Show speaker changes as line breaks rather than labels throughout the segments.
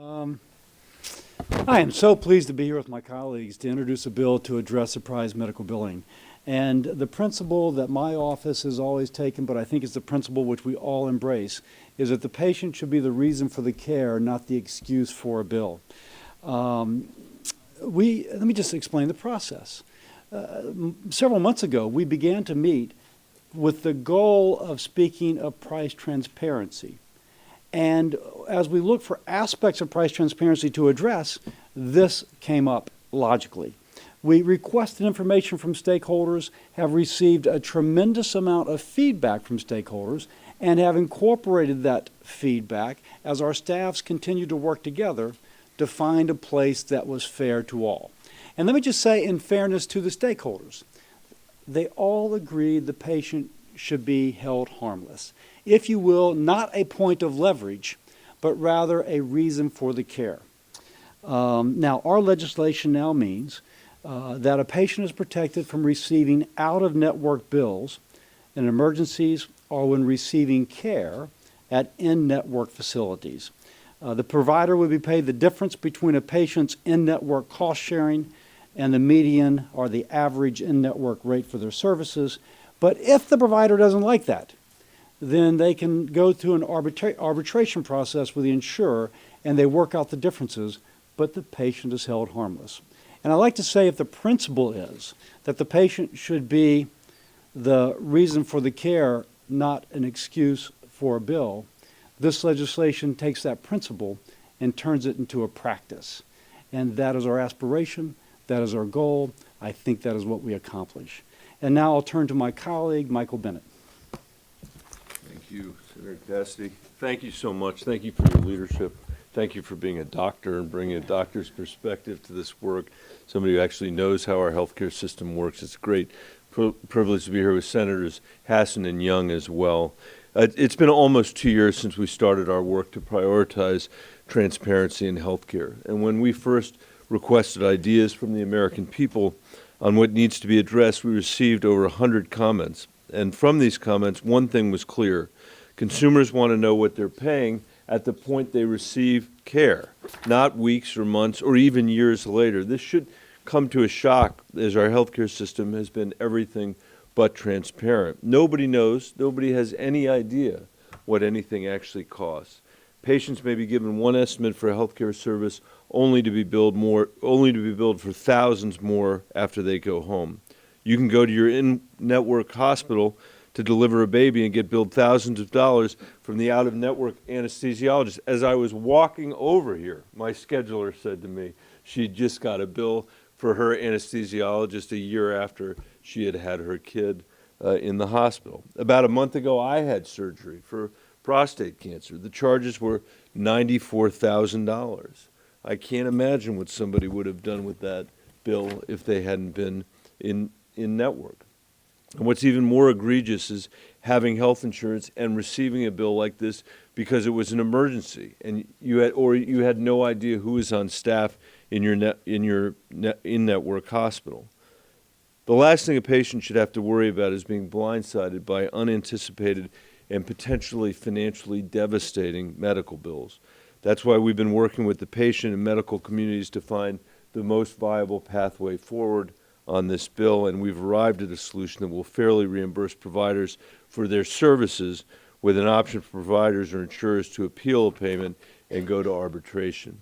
Um, I am so pleased to be here with my colleagues to introduce a bill to address surprise medical billing. And the principle that my office has always taken, but I think is the principle which we all embrace, is that the patient should be the reason for the care, not the excuse for a bill. Let me just explain the process. Several months ago, we began to meet with the goal of speaking of price transparency. And as we look for aspects of price transparency to address, this came up logically. We requested information from stakeholders, have received a tremendous amount of feedback from stakeholders, and have incorporated that feedback as our staffs continue to work together to find a place that was fair to all. And let me just say, in fairness to the stakeholders, they all agreed the patient should be held harmless. If you will, not a point of leverage, but rather a reason for the care. Now, our legislation now means that a patient is protected from receiving out-of-network bills in emergencies or when receiving care at in-network facilities. The provider would be paid the difference between a patient's in-network cost sharing and the median or the average in-network rate for their services. But if the provider doesn't like that, then they can go through an arbitration process with the insurer and they work out the differences, but the patient is held harmless. And I like to say, if the principle is that the patient should be the reason for the care, not an excuse for a bill, this legislation takes that principle and turns it into a practice. And that is our aspiration, that is our goal. I think that is what we accomplish. And now I'll turn to my colleague, Michael Bennett.
Thank you, Senator Cassidy. Thank you so much. Thank you for your leadership. Thank you for being a doctor and bringing a doctor's perspective to this work, somebody who actually knows how our healthcare system works. It's a great privilege to be here with Senators Hassan and Young as well. It's been almost 2 years since we started our work to prioritize transparency in healthcare. And when we first requested ideas from the American people on what needs to be addressed, we received over 100 comments. And from these comments, one thing was clear. Consumers want to know what they're paying at the point they receive care, not weeks or months or even years later. This should come to a shock, as our healthcare system has been everything but transparent. Nobody knows, nobody has any idea what anything actually costs. Patients may be given one estimate for a healthcare service only to be billed for thousands more after they go home. You can go to your in-network hospital to deliver a baby and get billed thousands of dollars from the out-of-network anesthesiologist. As I was walking over here, my scheduler said to me she just got a bill for her anesthesiologist a year after she had had her kid in the hospital. About a month ago, I had surgery for prostate cancer. The charges were $94,000. I can't imagine what somebody would have done with that bill if they hadn't been in network. And what's even more egregious is having health insurance and receiving a bill like this because it was an emergency and you had no idea who was on staff in your in-network hospital. The last thing a patient should have to worry about is being blindsided by unanticipated and potentially financially devastating medical bills. That's why we've been working with the patient and medical communities to find the most viable pathway forward on this bill, and we've arrived at a solution that will fairly reimburse providers for their services with an option for providers or insurers to appeal a payment and go to arbitration.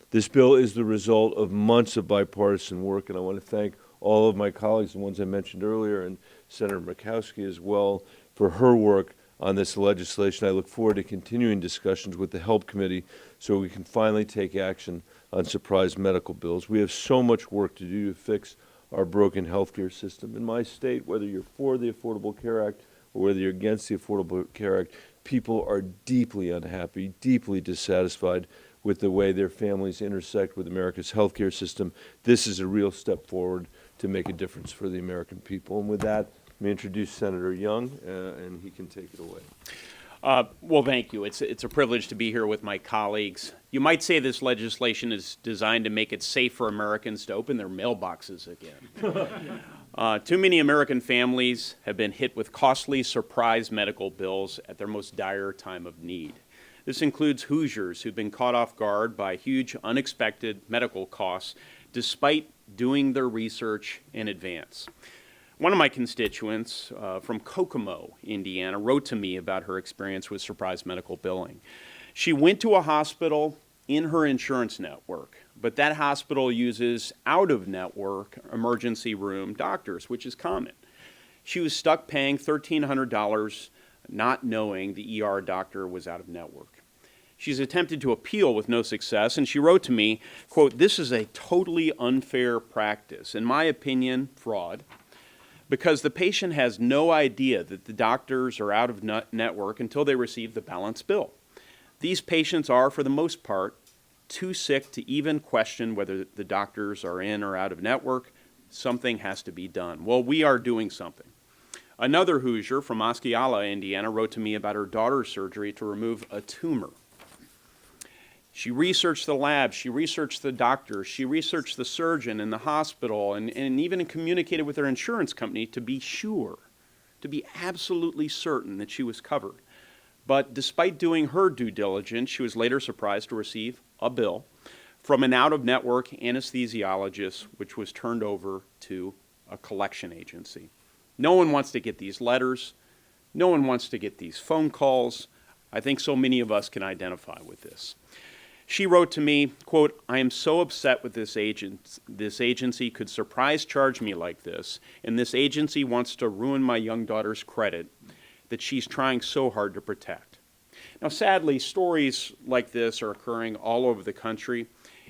This bill is the result of months of bipartisan work, and I want to thank all of my colleagues, the ones I mentioned earlier, and Senator Murkowski as well, for her work on this legislation. I look forward to continuing discussions with the HELP Committee so we can finally take action on surprise medical bills. We have so much work to do to fix our broken healthcare system. In my state, whether you're for the Affordable Care Act or whether you're against the Affordable Care Act, people are deeply unhappy, deeply dissatisfied with the way their families intersect with America's healthcare system. This is a real step forward to make a difference for the American people. And with that, let me introduce Senator Young, and he can take it away.
Well, thank you. It's a privilege to be here with my colleagues. You might say this legislation is designed to make it safe for Americans to open their mailboxes again. Too many American families have been hit with costly surprise medical bills at their most dire time of need. This includes Hoosiers who've been caught off guard by huge unexpected medical costs despite doing their research in advance. One of my constituents from Kokomo, Indiana, wrote to me about her experience with surprise medical billing. She went to a hospital in her insurance network, but that hospital uses out-of-network emergency room doctors, which is common. She was stuck paying $1,300 not knowing the ER doctor was out of network. She's attempted to appeal with no success, and she wrote to me, quote, "This is a totally unfair practice. In my opinion, fraud, because the patient has no idea that the doctors are out of network until they receive the balance bill. These patients are, for the most part, too sick to even question whether the doctors are in or out of network. Something has to be done." Well, we are doing something. Another Hoosier from Osceola, Indiana, wrote to me about her daughter's surgery to remove a tumor. She researched the lab, she researched the doctor, she researched the surgeon and the hospital, and even communicated with her insurance company to be sure, to be absolutely certain that she was covered. But despite doing her due diligence, she was later surprised to receive a bill from an out-of-network anesthesiologist, which was turned over to a collection agency. No one wants to get these letters. No one wants to get these phone calls. I think so many of us can identify with this. She wrote to me, quote, "I am so upset with this agency could surprise charge me like this, and this agency wants to ruin my young daughter's credit that she's trying so hard to protect." Now, sadly, stories like this are occurring all over the country,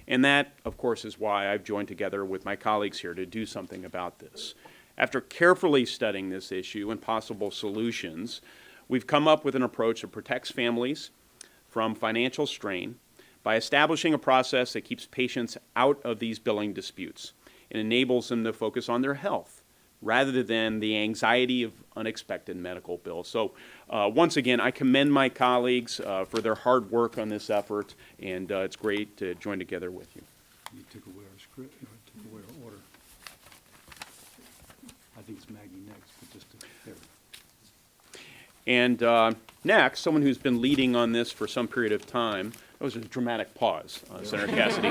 and that, of course, is why I've joined together with my colleagues here to do something about this. After carefully studying this issue and possible solutions, we've come up with an approach that protects families from financial strain by establishing a process that keeps patients out of these billing disputes and enables them to focus on their health rather than the anxiety of unexpected medical bills. So once again, I commend my colleagues for their hard work on this effort, and it's great to join together with you.
You took away our script, you took away our order. I think it's Maggie next, but just there.
And next, someone who's been leading on this for some period of time, that was a dramatic pause, Senator Cassidy,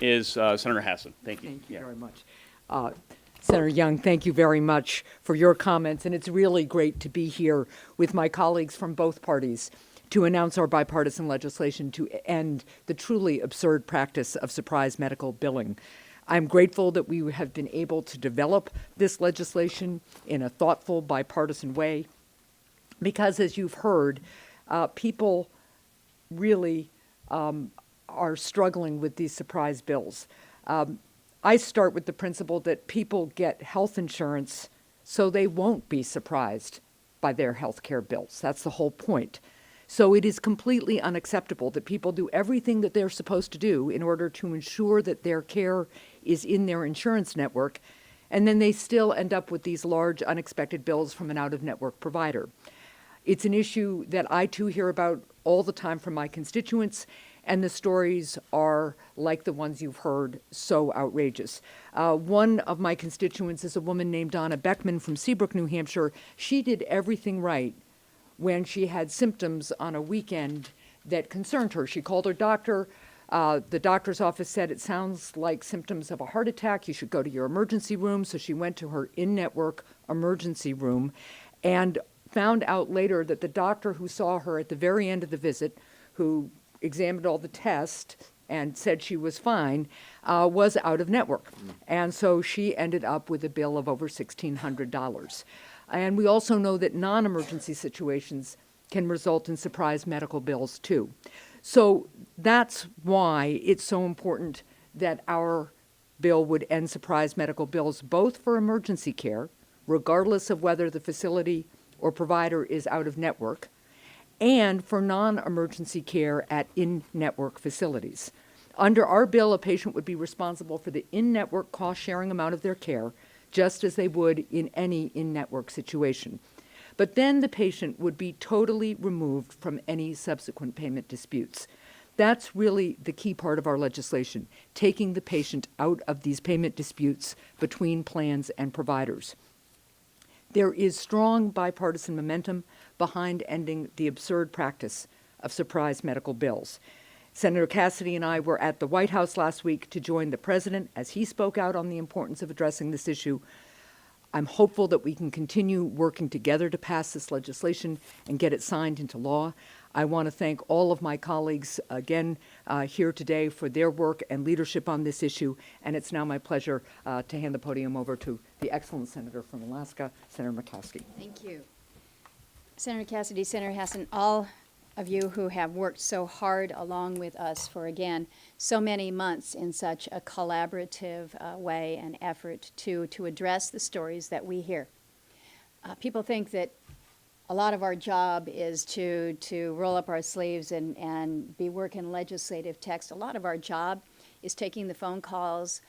is Senator Hassan. Thank you.
Thank you very much. Senator Young, thank you very much for your comments, and it's really great to be here with my colleagues from both parties to announce our bipartisan legislation to end the truly absurd practice of surprise medical billing. I'm grateful that we have been able to develop this legislation in a thoughtful, bipartisan way, because as you've heard, people really are struggling with these surprise bills. I start with the principle that people get health insurance so they won't be surprised by their health care bills. That's the whole point. So it is completely unacceptable that people do everything that they're supposed to do in order to ensure that their care is in their insurance network, and then they still end up with these large unexpected bills from an out-of-network provider. It's an issue that I too hear about all the time from my constituents, and the stories are, like the ones you've heard, so outrageous. One of my constituents is a woman named Donna Beckman from Seabrook, New Hampshire. She did everything right when she had symptoms on a weekend that concerned her. She called her doctor. The doctor's office said, "It sounds like symptoms of a heart attack. You should go to your emergency room." So she went to her in-network emergency room and found out later that the doctor who saw her at the very end of the visit, who examined all the tests and said she was fine, was out of network. And so she ended up with a bill of over $1,600. And we also know that non-emergency situations can result in surprise medical bills too. So that's why it's so important that our bill would end surprise medical bills, both for emergency care, regardless of whether the facility or provider is out of network, and for non-emergency care at in-network facilities. Under our bill, a patient would be responsible for the in-network cost-sharing amount of their care, just as they would in any in-network situation. But then the patient would be totally removed from any subsequent payment disputes. That's really the key part of our legislation, taking the patient out of these payment disputes between plans and providers. There is strong bipartisan momentum behind ending the absurd practice of surprise medical bills. Senator Cassidy and I were at the White House last week to join the president as he spoke out on the importance of addressing this issue. I'm hopeful that we can continue working together to pass this legislation and get it signed into law. I want to thank all of my colleagues again here today for their work and leadership on this issue, and it's now my pleasure to hand the podium over to the excellent senator from Alaska, Senator McCaskey.
Thank you. Senator Cassidy, Senator Hassan, all of you who have worked so hard along with us for, again, so many months in such a collaborative way and effort to address the stories that we hear. People think that a lot of our job is to roll up our sleeves and be working legislative text. A lot of our job is taking the phone calls,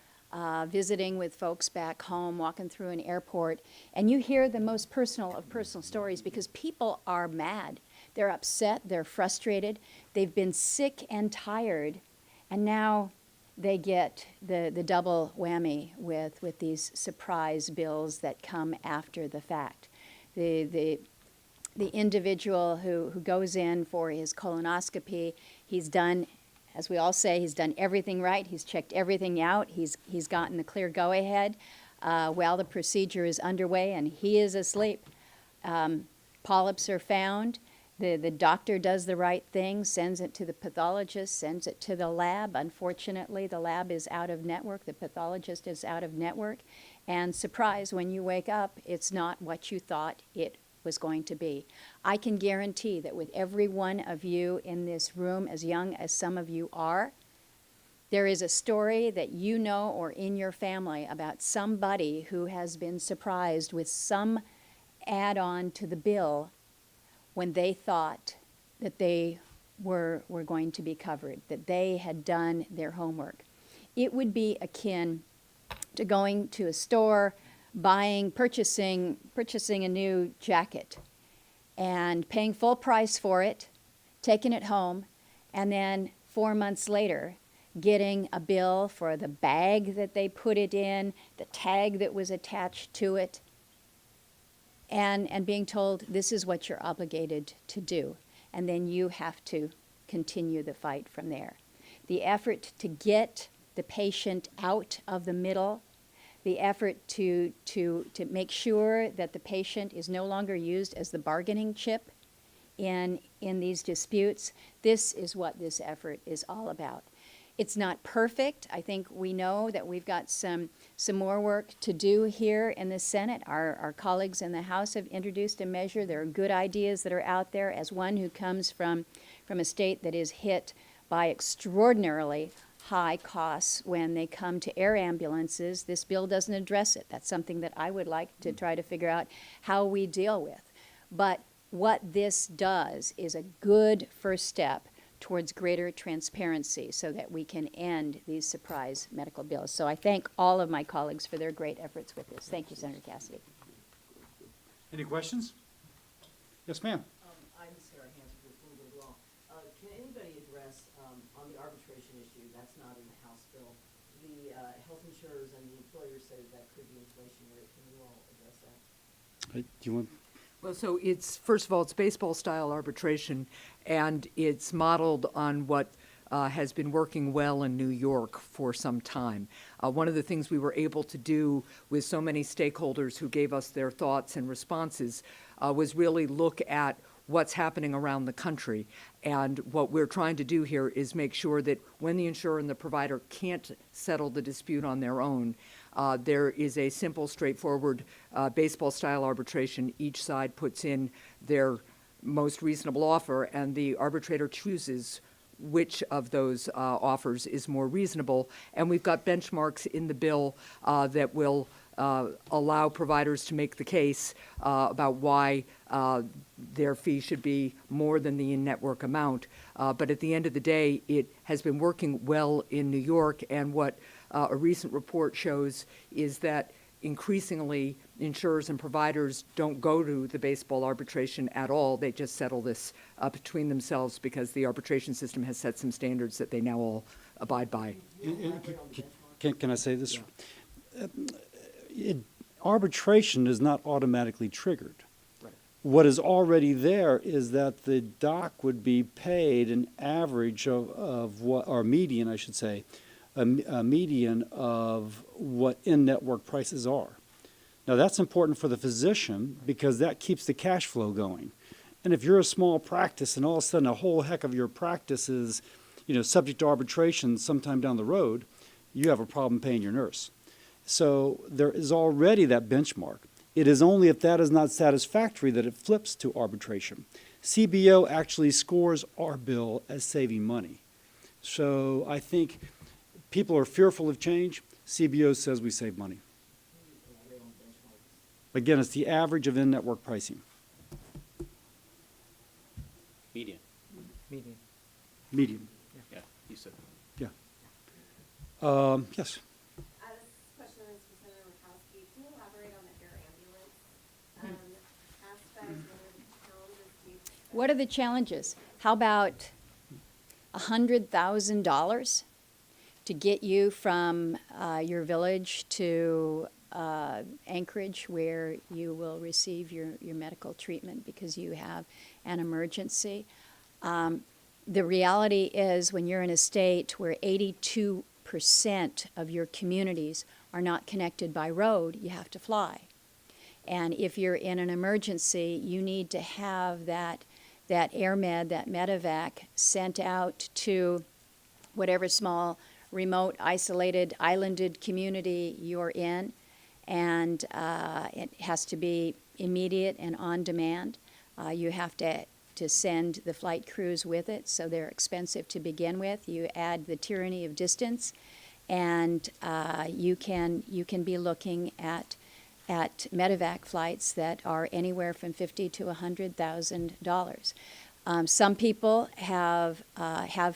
visiting with folks back home, walking through an airport, and you hear the most personal of personal stories because people are mad. They're upset, they're frustrated, they've been sick and tired, and now they get the double whammy with these surprise bills that come after the fact. The individual who goes in for his colonoscopy, he's done, as we all say, he's done everything right, he's checked everything out, he's gotten the clear go-ahead while the procedure is underway, and he is asleep. Polyps are found. The doctor does the right thing, sends it to the pathologist, sends it to the lab. Unfortunately, the lab is out of network, the pathologist is out of network, and surprise, when you wake up, it's not what you thought it was going to be. I can guarantee that with every one of you in this room, as young as some of you are, there is a story that you know or in your family about somebody who has been surprised with some add-on to the bill when they thought that they were going to be covered, that they had done their homework. It would be akin to going to a store, purchasing a new jacket and paying full price for it, taking it home, and then 4 months later getting a bill for the bag that they put it in, the tag that was attached to it, and being told this is what you're obligated to do. And then you have to continue the fight from there. The effort to get the patient out of the middle, the effort to make sure that the patient is no longer used as the bargaining chip in these disputes, this is what this effort is all about. It's not perfect. I think we know that we've got some more work to do here in the Senate. Our colleagues in the House have introduced a measure. There are good ideas that are out there. As one who comes from a state that is hit by extraordinarily high costs when they come to air ambulances, this bill doesn't address it. That's something that I would like to try to figure out how we deal with. But what this does is a good first step towards greater transparency so that we can end these surprise medical bills. So I thank all of my colleagues for their great efforts with this. Thank you, Senator Cassidy.
Any questions? Yes, ma'am.
I'm Sarah Hanson with Bloomberg Law. Can anybody address, on the arbitration issue, that's not in the House bill, the health insurers and the employers say that could be inflationary. Can you all address that?
Do you want?
Well, so first of all, it's baseball-style arbitration, and it's modeled on what has been working well in New York for some time. One of the things we were able to do with so many stakeholders who gave us their thoughts and responses was really look at what's happening around the country. And what we're trying to do here is make sure that when the insurer and the provider can't settle the dispute on their own, there is a simple, straightforward baseball-style arbitration. Each side puts in their most reasonable offer, and the arbitrator chooses which of those offers is more reasonable. And we've got benchmarks in the bill that will allow providers to make the case about why their fee should be more than the in-network amount. But at the end of the day, it has been working well in New York, and what a recent report shows is that increasingly insurers and providers don't go to the baseball arbitration at all. They just settle this between themselves because the arbitration system has set some standards that they now all abide by.
Can I say this? Arbitration is not automatically triggered.
Right.
What is already there is that the doc would be paid an average of what, or median, I should say, a median of what in-network prices are. Now, that's important for the physician because that keeps the cash flow going. And if you're a small practice and all of a sudden a whole heck of your practice is, subject to arbitration sometime down the road, you have a problem paying your nurse. So there is already that benchmark. It is only if that is not satisfactory that it flips to arbitration. CBO actually scores our bill as saving money. So I think people are fearful of change. CBO says we save money. Again, it's the average of in-network pricing.
Median.
Median.
Median.
Yeah, you said.
Yeah. Yes.
This question is for Senator Murkowski. Can you elaborate on the air ambulance aspect?
What are the challenges? How about $100,000 to get you from your village to Anchorage, where you will receive your medical treatment because you have an emergency? The reality is, when you're in a state where 82% of your communities are not connected by road, you have to fly. And if you're in an emergency, you need to have that air med, that medevac, sent out to whatever small, remote, isolated, islanded community you're in. And it has to be immediate and on demand. You have to send the flight crews with it, so they're expensive to begin with. You add the tyranny of distance, and you can be looking at medevac flights that are anywhere from $50,000 to $100,000. Some people have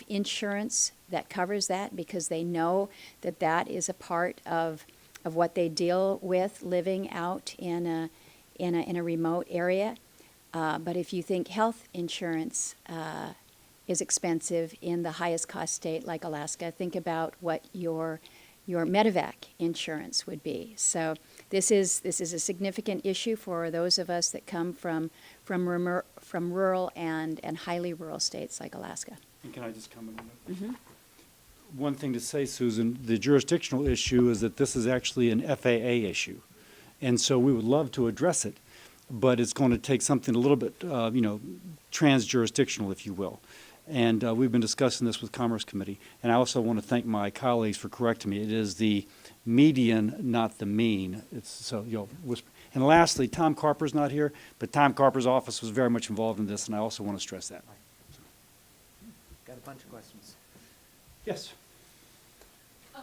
insurance that covers that because they know that is a part of what they deal with living out in a remote area. But if you think health insurance is expensive in the highest cost state like Alaska, think about what your medevac insurance would be. So this is a significant issue for those of us that come from rural and highly rural states like Alaska.
And can I just comment on that? Mm-hmm. One thing to say, Susan, the jurisdictional issue is that this is actually an FAA issue. And so we would love to address it, but it's going to take something a little bit, trans-jurisdictional, if you will. And we've been discussing this with Commerce Committee. And I also want to thank my colleagues for correcting me. It is the median, not the mean. Whisper. And lastly, Tom Carper's not here, but Tom Carper's office was very much involved in this, and I also want to stress that.
Got a bunch of questions.
Yes.
I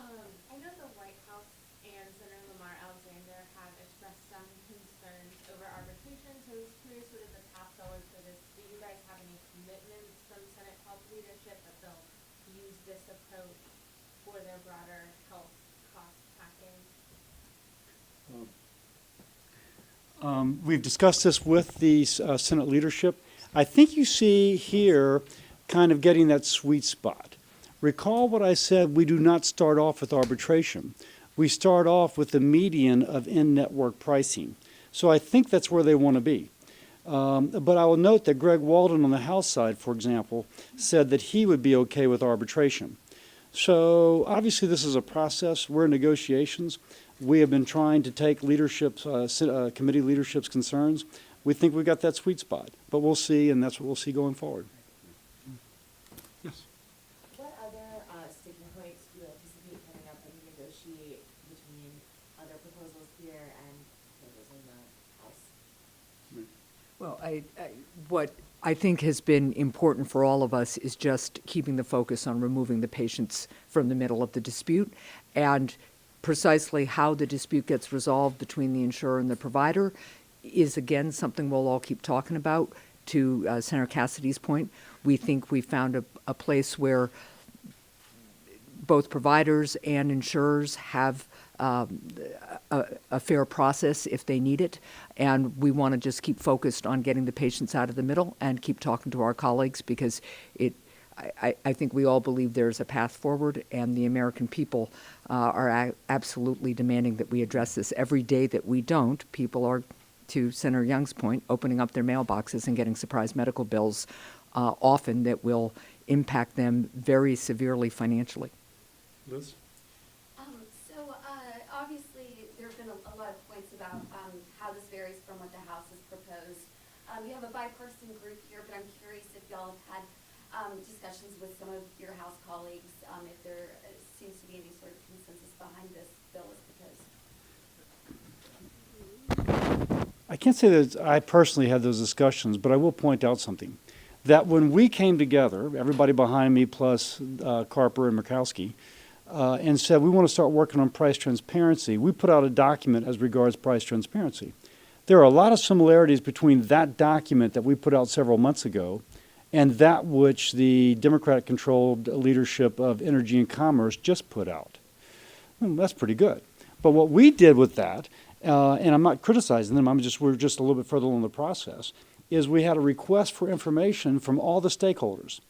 know the White House and Senator Lamar Alexander have expressed some concerns over arbitration, so I was curious what is the path forward for this. Do you guys have any commitments from Senate health leadership that they'll use this approach for their broader health cost package?
We've discussed this with the Senate leadership. I think you see here kind of getting that sweet spot. Recall what I said, we do not start off with arbitration. We start off with the median of in-network pricing. So I think that's where they want to be. But I will note that Greg Walden on the House side, for example, said that he would be okay with arbitration. So obviously this is a process. We're in negotiations. We have been trying to take committee leadership's concerns. We think we've got that sweet spot, but we'll see, and that's what we'll see going forward. Yes.
What other sticking points do you anticipate coming up when you negotiate between other proposals here and proposals in the House?
Well, what I think has been important for all of us is just keeping the focus on removing the patients from the middle of the dispute, and precisely how the dispute gets resolved between the insurer and the provider is, again, something we'll all keep talking about. To Senator Cassidy's point, we think we found a place where both providers and insurers have a fair process if they need it, and we want to just keep focused on getting the patients out of the middle and keep talking to our colleagues, because I think we all believe there's a path forward, and the American people are absolutely demanding that we address this. Every day that we don't, people are to Senator Young's point, opening up their mailboxes and getting surprise medical bills often that will impact them very severely financially.
Liz?
Obviously, there have been a lot of points about how this varies from what the House has proposed. You have a bipartisan group here, but I'm curious if y'all have had discussions with some of your House colleagues, if there seems to be any sort of consensus behind this bill as proposed.
I can't say that I personally had those discussions, but I will point out something. That when we came together, everybody behind me plus Carper and Murkowski, and said we want to start working on price transparency, we put out a document as regards price transparency. There are a lot of similarities between that document that we put out several months ago and that which the Democratic-controlled leadership of Energy and Commerce just put out. That's pretty good. But what we did with that, and I'm not criticizing them, we're just a little bit further along the process, is we had a request for information from all the stakeholders.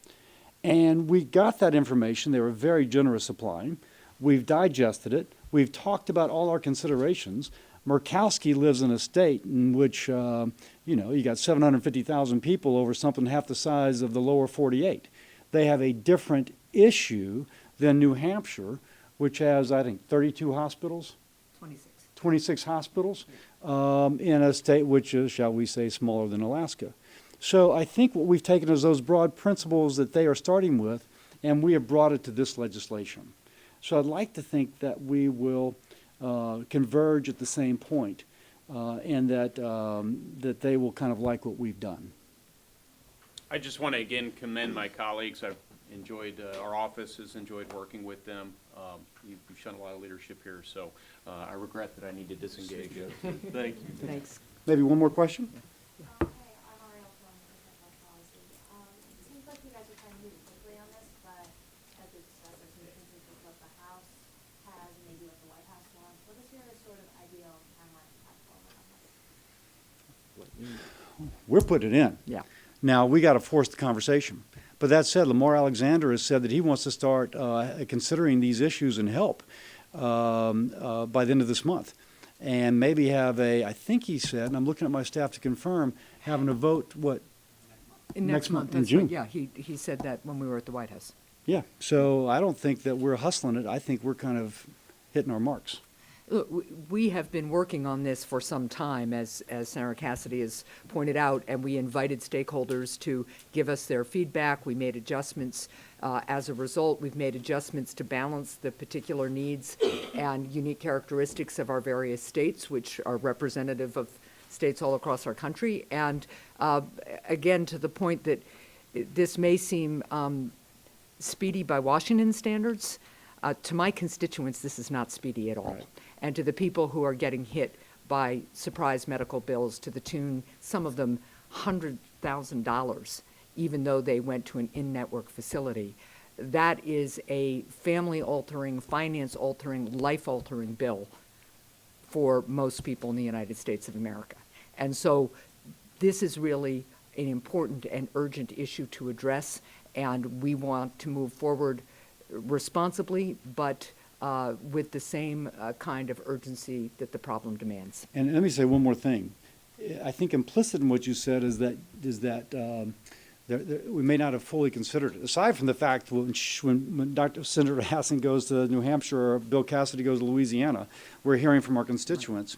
And we got that information. They were very generous supplying. We've digested it. We've talked about all our considerations. Murkowski lives in a state in which, you got 750,000 people over something half the size of the lower 48. They have a different issue than New Hampshire, which has, I think, 32 hospitals? 26 hospitals in a state which is, shall we say, smaller than Alaska. So I think what we've taken is those broad principles that they are starting with, and we have brought it to this legislation. So I'd like to think that we will converge at the same point, and that they will kind of like what we've done.
I just want to again commend my colleagues. I've enjoyed, our office has enjoyed working with them. You've shown a lot of leadership here, so I regret that I need to disengage. Thank you.
Thanks.
Maybe one more question?
Hey, I'm Ariel from Professional Policy. It seems like you guys are trying to move quickly on this, but as we discussed, there's some differences with what the House has and maybe what the White House wants. What is your sort of ideal timeline to pass forward on this?
We're putting it in.
Yeah.
Now, we got to force the conversation. But that said, Lamar Alexander has said that he wants to start considering these issues and help by the end of this month. And maybe have I think he said, and I'm looking at my staff to confirm, having a vote, next month, in
that's
June.
right. Yeah, he said that when we were at the White House.
Yeah, so I don't think that we're hustling it. I think we're kind of hitting our marks.
Look, we have been working on this for some time, as Senator Cassidy has pointed out, and we invited stakeholders to give us their feedback. We made adjustments. As a result, we've made adjustments to balance the particular needs and unique characteristics of our various states, which are representative of states all across our country. And again, to the point that this may seem speedy by Washington standards, to my constituents, this is not speedy at all. Right. And to the people who are getting hit by surprise medical bills to the tune, some of them $100,000, even though they went to an in-network facility, that is a family-altering, finance-altering, life-altering bill for most people in the United States of America. And so this is really an important and urgent issue to address, and we want to move forward responsibly, but with the same kind of urgency that the problem demands.
And let me say one more thing. I think implicit in what you said is that we may not have fully considered it. Aside from the fact when Dr. Senator Hassan goes to New Hampshire or Bill Cassidy goes to Louisiana, we're hearing from our constituents.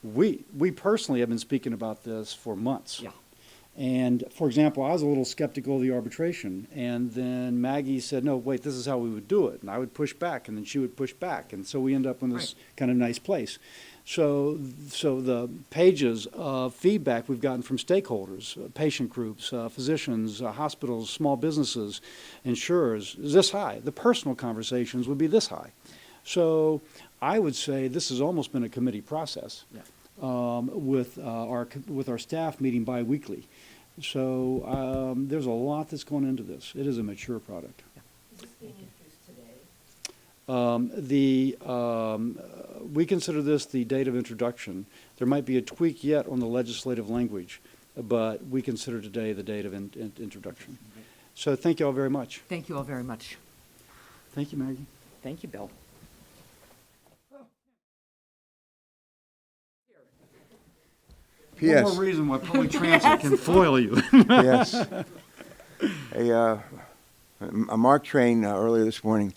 Right. We personally have been speaking about this for months.
Yeah.
And, for example, I was a little skeptical of the arbitration, and then Maggie said, no, wait, this is how we would do it. And I would push back, and then she would push back. And so we end up in this kind of nice place. So the pages of feedback we've gotten from stakeholders, patient groups, physicians, hospitals, small businesses, insurers, is this high. The personal conversations would be this high. So I would say this has almost been a committee process. Yeah. With our staff meeting biweekly. So there's a lot that's going into this. It is a mature product.
Is this being introduced today?
We consider this the date of introduction. There might be a tweak yet on the legislative language, but we consider today the date of introduction. So thank you all very much.
Thank you all very much.
Thank you, Maggie.
Thank you, Bill.
One
P.S.
more reason why public transit can foil you.
Yes. A MARC train earlier this morning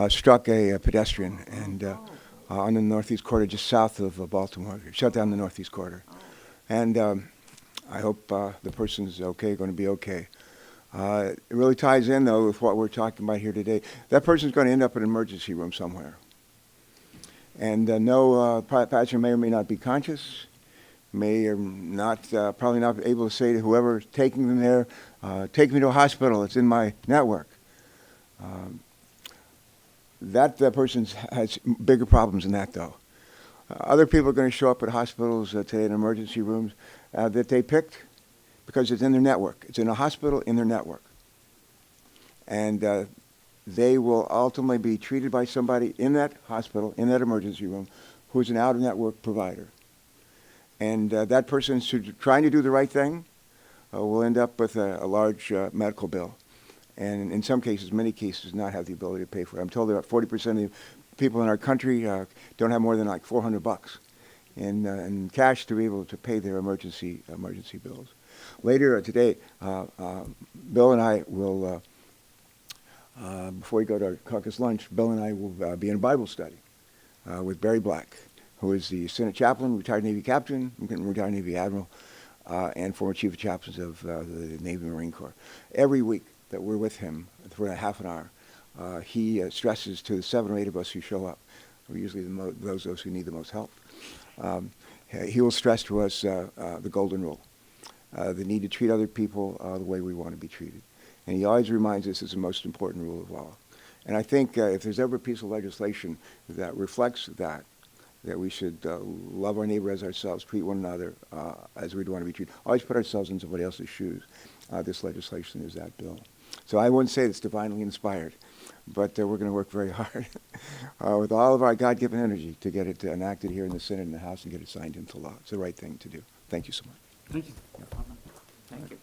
struck a pedestrian and on the northeast corridor just south of Baltimore. It shut down the northeast corridor. And I hope the person's okay, going to be okay. It really ties in, though, with what we're talking about here today. That person's going to end up in an emergency room somewhere. And no, passenger may or may not be conscious, may or not, probably not able to say to whoever's taking them there, take me to a hospital, it's in my network. That person has bigger problems than that, though. Other people are going to show up at hospitals today in emergency rooms that they picked because it's in their network. It's in a hospital in their network. And they will ultimately be treated by somebody in that hospital, in that emergency room, who's an out-of-network provider. And that person trying to do the right thing will end up with a large medical bill. And in some cases, many cases, not have the ability to pay for it. I'm told that about 40% of the people in our country don't have more than like $400 in cash to be able to pay their emergency bills. Later today, Bill and I will, before we go to our caucus lunch, Bill and I will be in a Bible study with Barry Black, who is the Senate chaplain, retired Navy captain, retired Navy admiral, and former chief of chaplains of the Navy Marine Corps. Every week that we're with him for a half an hour, he stresses to the 7 or 8 of us who show up, usually those who need the most help. He will stress to us the golden rule, the need to treat other people the way we want to be treated. And he always reminds us it's the most important rule of law. And I think if there's ever a piece of legislation that reflects that we should love our neighbor as ourselves, treat one another as we'd want to be treated, always put ourselves in somebody else's shoes. This legislation is that bill. So I wouldn't say it's divinely inspired, but we're going to work very hard with all of our God-given energy to get it enacted here in the Senate and the House and get it signed into law. It's the right thing to do. Thank you so much.
Thank you.
Thank you.